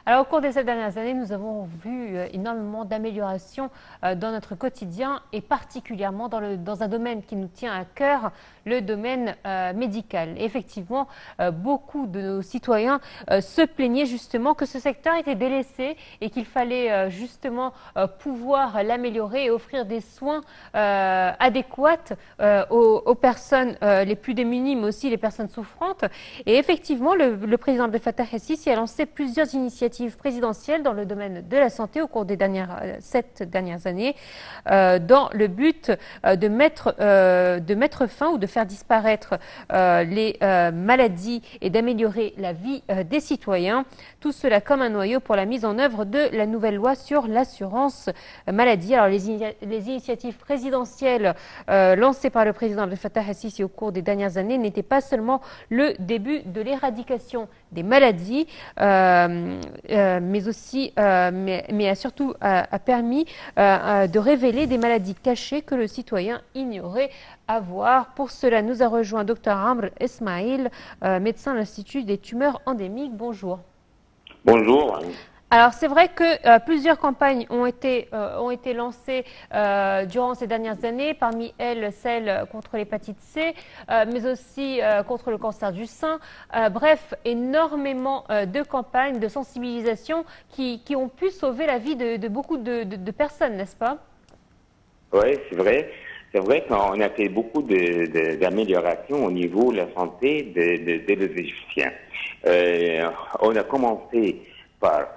Alors, au cours de ces dernières années, nous avons vu énormément d'améliorations dans notre quotidien et particulièrement dans un domaine qui nous tient à cœur, le domaine médical. Et effectivement, beaucoup de nos citoyens se plaignaient justement que ce secteur était délaissé et qu'il fallait justement pouvoir l'améliorer et offrir des soins adéquats aux personnes les plus démunies, mais aussi les personnes souffrantes. Et effectivement, le président Abdel Fattah el-Sisi a lancé plusieurs initiatives présidentielles dans le domaine de la santé au cours des 7 dernières années, dans le but de mettre fin ou de faire disparaître les maladies et d'améliorer la vie des citoyens. Tout cela comme un noyau pour la mise en œuvre de la nouvelle loi sur l'assurance maladie. Alors les initiatives présidentielles lancées par le président Abdel Fattah el-Sisi au cours des dernières années n'étaient pas seulement le début de l'éradication des maladies, mais a surtout permis de révéler des maladies cachées que le citoyen ignorait avoir. Pour cela, nous a rejoint Dr Amr Esmail, médecin de l'Institut des tumeurs endémiques. Bonjour. Bonjour. Alors c'est vrai que plusieurs campagnes ont été lancées durant ces dernières années, parmi elles celle contre l'hépatite C, mais aussi contre le cancer du sein. Bref, énormément de campagnes de sensibilisation qui ont pu sauver la vie de beaucoup de personnes, n'est-ce pas? Oui, c'est vrai. C'est vrai qu'on a fait beaucoup d'améliorations au niveau de la santé des Égyptiens. On a commencé par,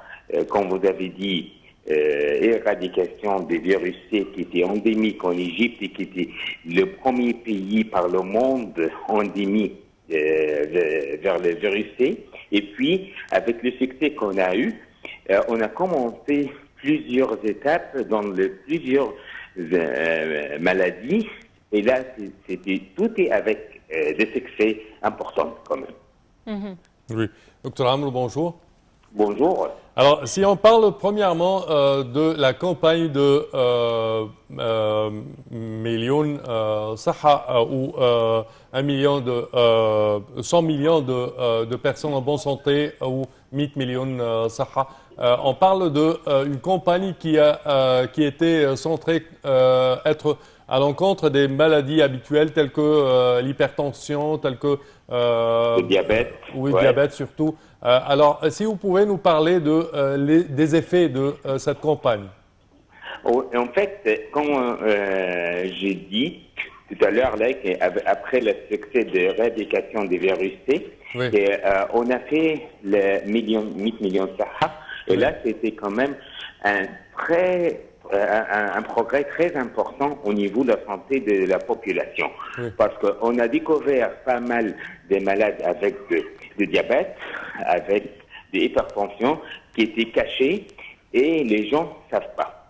comme vous avez dit, éradication des virus C qui était endémique en Égypte et qui était le premier pays par le monde endémique vers le virus C. Et puis, avec le succès qu'on a eu, on a commencé plusieurs étapes dans plusieurs maladies. Et là, tout est avec des succès importants quand même. Oui. Docteur Amr, bonjour. Bonjour. Alors, si on parle premièrement de la campagne de Million Saha ou 1 million 100 millions de personnes en bonne santé ou 100 millions Saha, on parle d'une campagne qui était centrée être à l'encontre des maladies habituelles telles que l'hypertension, telles que le diabète. Oui, ouais. Diabète surtout. Alors, si vous pouvez nous parler des effets de cette campagne. En fait, comme j'ai dit tout à l'heure, après le succès de l'éradication des virus C, oui. On a fait le 100 millions Saha, et oui. Là, c'était quand même un progrès très important au niveau de la santé de la population. Oui. Parce qu'on a découvert pas mal de malades avec du diabète, avec de l'hypertension qui étaient cachés et les gens ne savent pas.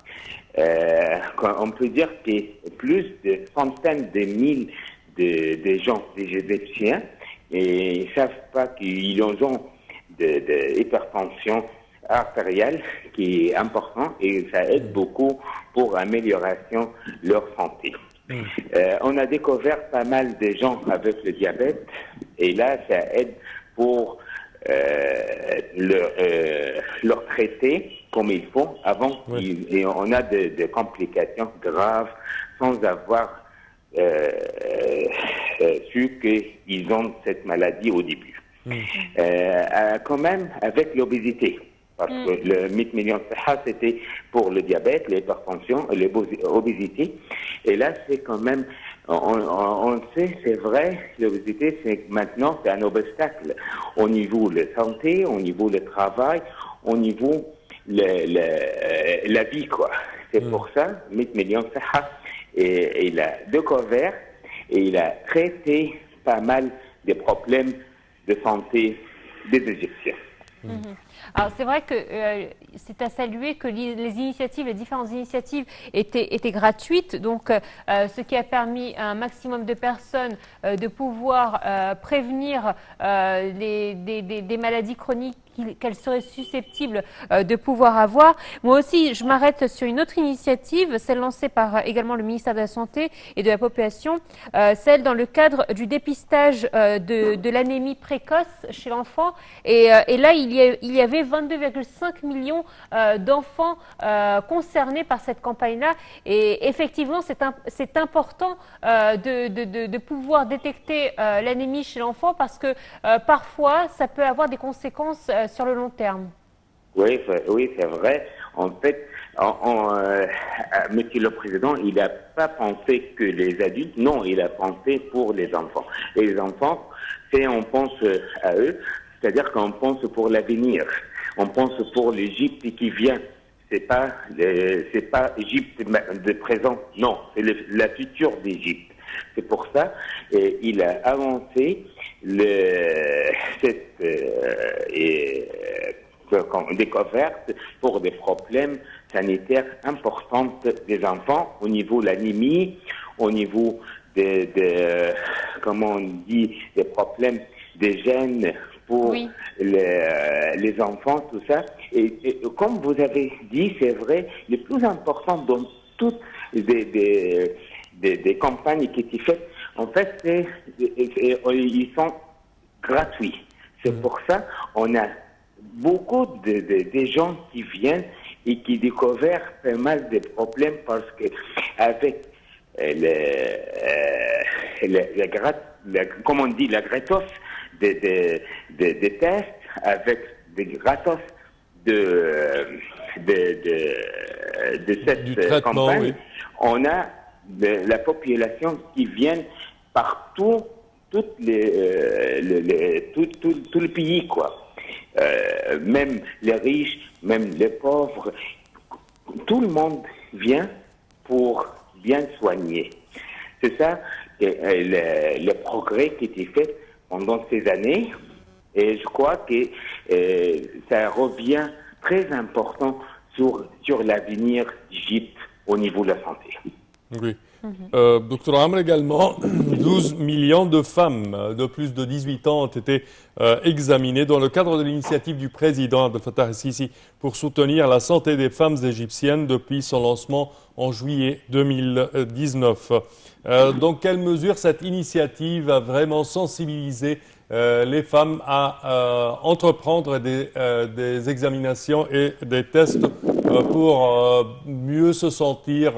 On peut dire que plus de centaines de mille de gens, des Égyptiens, et ils ne savent pas qu'ils ont de l'hypertension artérielle qui est important et ça aide beaucoup pour l'amélioration de leur santé. On a découvert pas mal de gens avec le diabète et là, ça aide pour leur traiter comme il faut avant et on a des complications graves sans avoir su qu'ils ont cette maladie au début. Quand même avec l'obésité. Parce que le 100 millions Saha, c'était pour le diabète, l'hypertension et l'obésité. Et là, c'est quand même, on sait, c'est vrai, l'obésité, maintenant, c'est un obstacle au niveau de la santé, au niveau du travail, au niveau de la vie, quoi. C'est pour ça, 100 millions Saha, et il a découvert et il a traité pas mal des problèmes de santé des Égyptiens. Alors c'est vrai que c'est à saluer que les différentes initiatives étaient gratuites, donc ce qui a permis à un maximum de personnes de pouvoir prévenir des maladies chroniques qu'elle serait susceptible de pouvoir avoir. Moi aussi, je m'arrête sur une autre initiative, celle lancée par également le ministère de la Santé et de la Population, celle dans le cadre du dépistage de l'anémie précoce chez l'enfant. Et là, il y avait 22,5 millions d'enfants concernés par cette campagne-là. Et effectivement, c'est important de pouvoir détecter l'anémie chez l'enfant parce que parfois, ça peut avoir des conséquences sur le long terme. Oui, c'est vrai. En fait, Monsieur le Président, il n'a pas pensé que les adultes, non, il a pensé pour les enfants. Et les enfants, on pense à eux, c'est-à-dire qu'on pense pour l'avenir. On pense pour l'Égypte qui vient. C'est pas Égypte de présent, non, c'est la future d'Égypte. C'est pour ça il a avancé cette découverte pour des problèmes sanitaires importants des enfants au niveau de l'anémie, au niveau comment on dit, des problèmes des gènes pour oui. les enfants, tout ça. Et comme vous avez dit, c'est vrai, le plus important dans toutes des campagnes qui sont faites, en fait, ils sont gratuits. C'est pour ça on a beaucoup de gens qui viennent et qui découvrent pas mal de problèmes parce que avec comme on dit, la gratos des tests, avec des gratos de cette campagne, oui. On a la population qui vient partout, tout le pays, quoi. Même les riches, même les pauvres, tout le monde vient pour bien soigner. C'est ça le progrès qui a été fait pendant ces années, et je crois que ça revient très important sur l'avenir d'Égypte au niveau de la santé. Oui. Docteur Amr, également, 12 millions de femmes de plus de 18 ans ont été examinées dans le cadre de l'initiative du président Abdel Fattah el-Sisi pour soutenir la santé des femmes égyptiennes depuis son lancement en juillet 2019. Dans quelle mesure cette initiative a vraiment sensibilisé les femmes à entreprendre des examinations et des tests pour mieux se sentir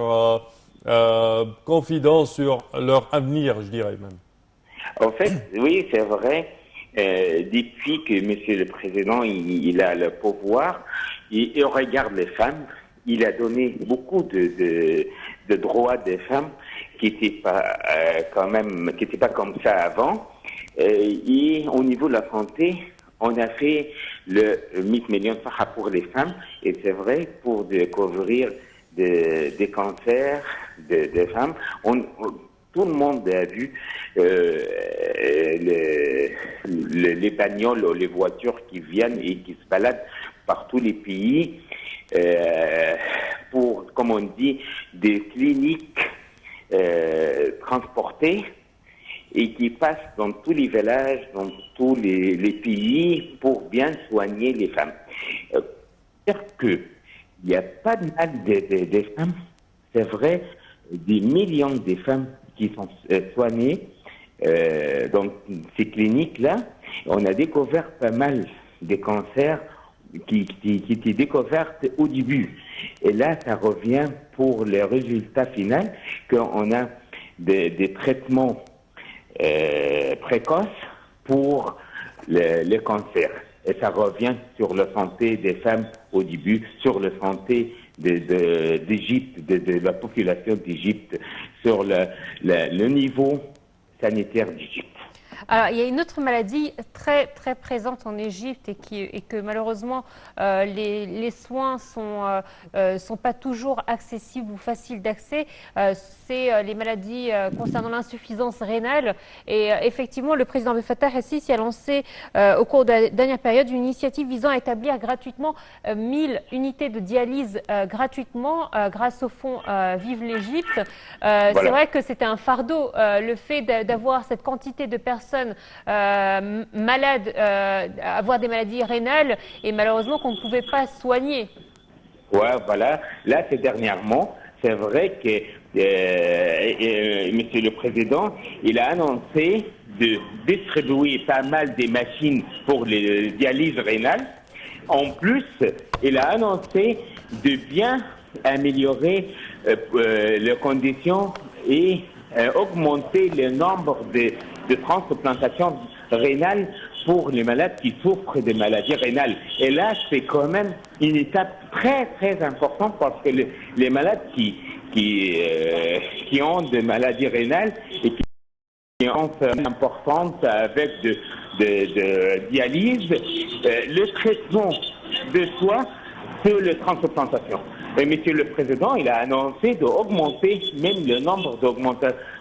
confidents sur leur avenir, je dirais même. En fait, oui, c'est vrai. Depuis que Monsieur le Président il a le pouvoir, il regarde les femmes. Il a donné beaucoup de droits des femmes qui n'étaient pas qui n'étaient pas comme ça avant. Et au niveau de la santé, on a fait le 8 millions de Saha pour les femmes. Et c'est vrai, pour découvrir des cancers des femmes. Tout le monde a vu les bagnoles ou les voitures qui viennent et qui se baladent par tous les pays pour, comme on dit, des cliniques transportées et qui passent dans tous les villages, dans tous les pays pour bien soigner les femmes. C'est-à-dire qu'il n'y a pas de mal des femmes, c'est vrai, des millions de femmes qui sont soignées dans ces cliniques-là. On a découvert pas mal de cancers qui étaient découverts au début. Et là, ça revient pour les résultats finaux qu'on a des traitements précoces pour les cancers. Et ça revient sur la santé des femmes au début, sur la santé d'Égypte, de la population d'Égypte, sur le niveau sanitaire d'Égypte. Alors, il y a une autre maladie très présente en Égypte et que malheureusement les soins sont pas toujours accessibles ou faciles d'accès. C'est les maladies concernant l'insuffisance rénale. Et effectivement, le président Abdel Fattah el-Sisi a lancé au cours de la dernière période une initiative visant à établir gratuitement 1000 unités de dialyse gratuitement grâce au fonds Vive l'Égypte. Voilà. C'est vrai que c'était un fardeau, le fait d'avoir cette quantité de personnes personnes malades, avoir des maladies rénales et malheureusement qu'on ne pouvait pas soigner. Ouais, voilà. Là, c'est dernièrement, c'est vrai que Monsieur le Président, il a annoncé de distribuer pas mal des machines pour les dialyses rénales. En plus, il a annoncé de bien améliorer les conditions et augmenter le nombre de transplantations rénales pour les malades qui souffrent de maladies rénales. Et là, c'est quand même une étape très, très importante parce que les malades qui ont des maladies rénales et qui ont une importante avec de dialyse, le traitement de soi, c'est la transplantation. Et Monsieur le Président, il a annoncé d'augmenter même le nombre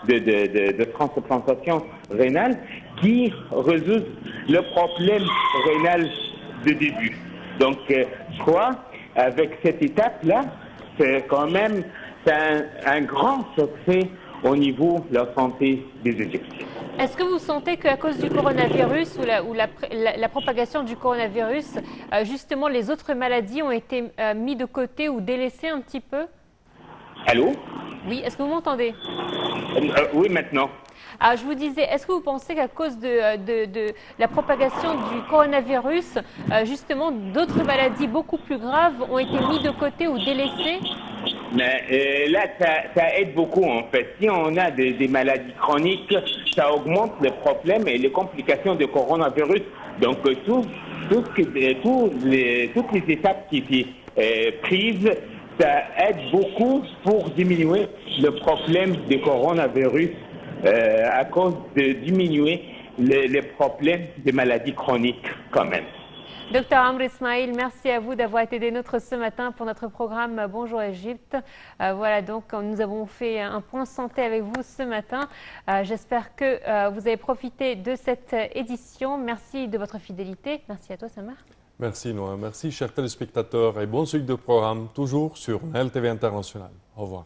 de transplantations rénales qui résout le problème rénal de début. Donc, je crois, avec cette étape-là, c'est quand même un grand succès au niveau de la santé des Égyptiens. Est-ce que vous sentez qu'à cause du coronavirus ou la propagation du coronavirus, justement les autres maladies ont été mises de côté ou délaissées un petit peu? Allô? Oui, est-ce que vous m'entendez? Oui, maintenant. Alors, je vous disais, est-ce que vous pensez qu'à cause de la propagation du coronavirus, justement d'autres maladies beaucoup plus graves ont été mises de côté ou délaissées? Mais là, ça aide beaucoup en fait. Si on a des maladies chroniques, ça augmente les problèmes et les complications du coronavirus. Donc, toutes les étapes qui sont prises, ça aide beaucoup pour diminuer le problème du coronavirus à cause de diminuer les problèmes des maladies chroniques quand même. Docteur Amr Ismail, merci à vous d'avoir été des nôtres ce matin pour notre programme Bonjour Égypte. Voilà, donc nous avons fait un point santé avec vous ce matin. J'espère que vous avez profité de cette édition. Merci de votre fidélité. Merci à toi, Samar. Merci, Noah. Merci, chers téléspectateurs, et bonne suite de programme, toujours sur NEL TV International. Au revoir.